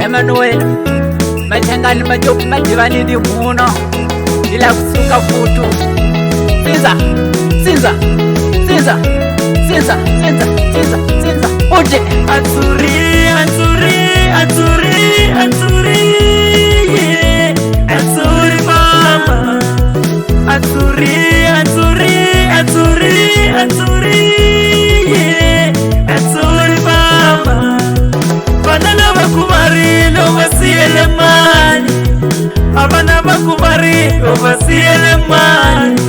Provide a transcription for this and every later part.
Emmanuel Machangani majoku majirani ndi muno ila kusuka futu Sinza uje Atsuri yeah. Atsuri mama Atsuri yeah. Atsuri mama Banana bakumarilo basiele mani Abana bakumarilo basiele mani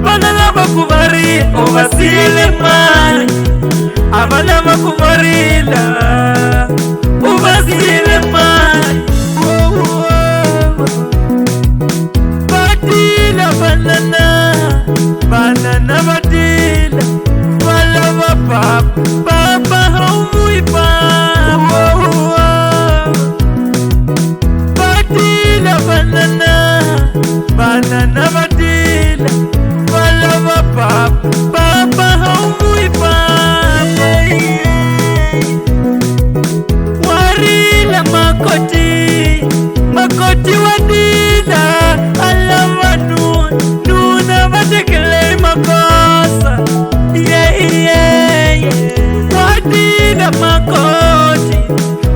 Banana bakumarilo basiele mani Abana bakumarila ubasiele mani Badila banana badila Wala papa haumui papa Badila banana badila Wala papa haumui papa Warila makoti wadila Alama nuna batekele makosa Wadila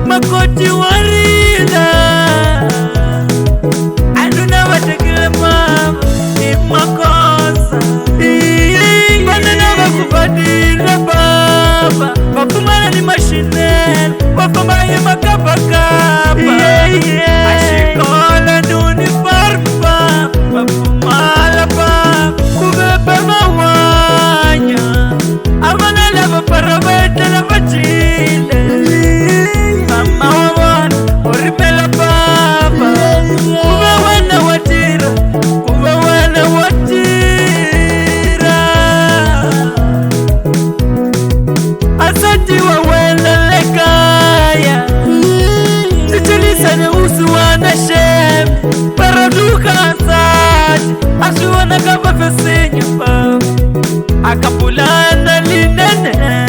makoti warila Anuna batekele mama makosa Banana bakubadila baba Bakumana ni mashinela Bafamaye makapakapa Ashikola nuni farpa Bafumala pa Kubebe mawanya Amana lava paravete lava chile Mama wawana Oripela papa Kuba wana watira Asati wawele lekaya Chichilisane usuwana shem Paraduka asati Ashuwana kama fesenyu papa Akapulana linene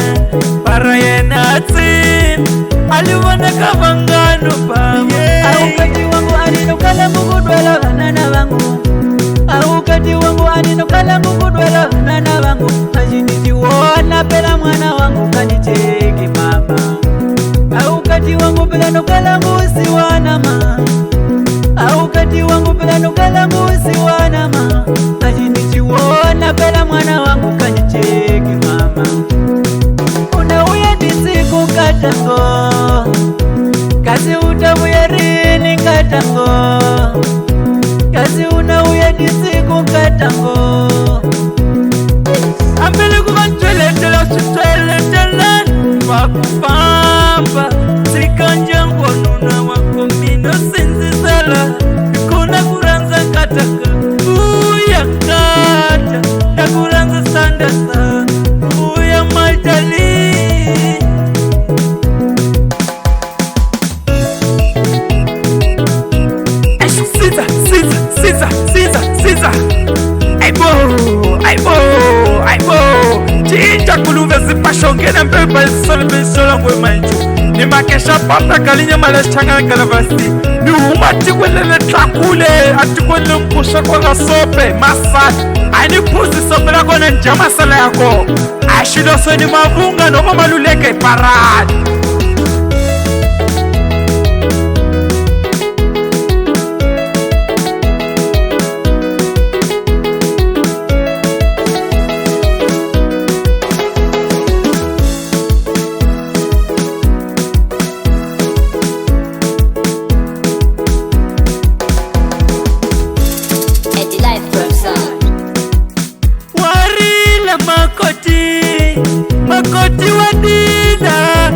Parayena atin Aliwana kama ngano papa Aukati wangu aninukala mugudwela vanana vangu Aukati wangu aninukala mugudwela vanana vangu Ajinitiwona pela mwana wangu kanicheki mama Aukati wangu pela nukala musi wanama Aukati wangu pela nukala musi wanama Ajinitiwona pela mwana wangu kanicheki mama Unauye disiku katango Kazi utamuya rini katango Kazi unauye disiku katango Ambele kubantueletela sutweletela Wakupamba Sikanja nuna wakomino sinzizala Kuna kuranza kataka Uya kata Ya kuranza sandasa Uya maitali Siza Aibo Chinja kuluve zipashongena mpepa isola ngwe manju Ni makesha pata kalinya maleshanga kalavasi Ni umati kwelele tlakule Atikwele mpusha kwa gasope Masat Aini pusi sopela kone njama sala yako Ashidoso ni mavunga Noma maluleke paradi Makoti wadila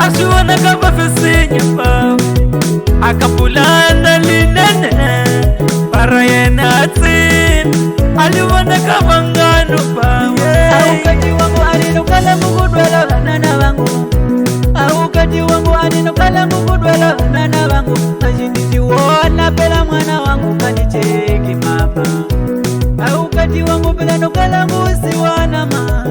asiwona kama fesinya pa akapulanda linene para yena tsin aliwona kama ngano pa aukati wangu alinukala mukudwela vanana vangu aukati wangu alinukala mukudwela vanana vangu ajinitiwona pela mwana wangu kanicheki mama aukati wangu pela nukala musi wanama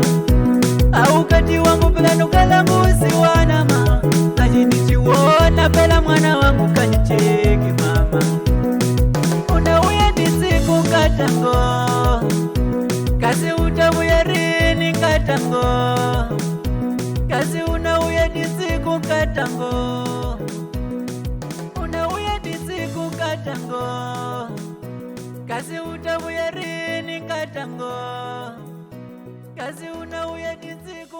aukati wangu pela nukala musi wanama ajinitiwona pela mwana wangu kanicheki mama unauya disiku katango kasi utabuya rini katango kasi unauya disiku katango unauya disiku katango kasi utabuya rini katango kasi unauya disiku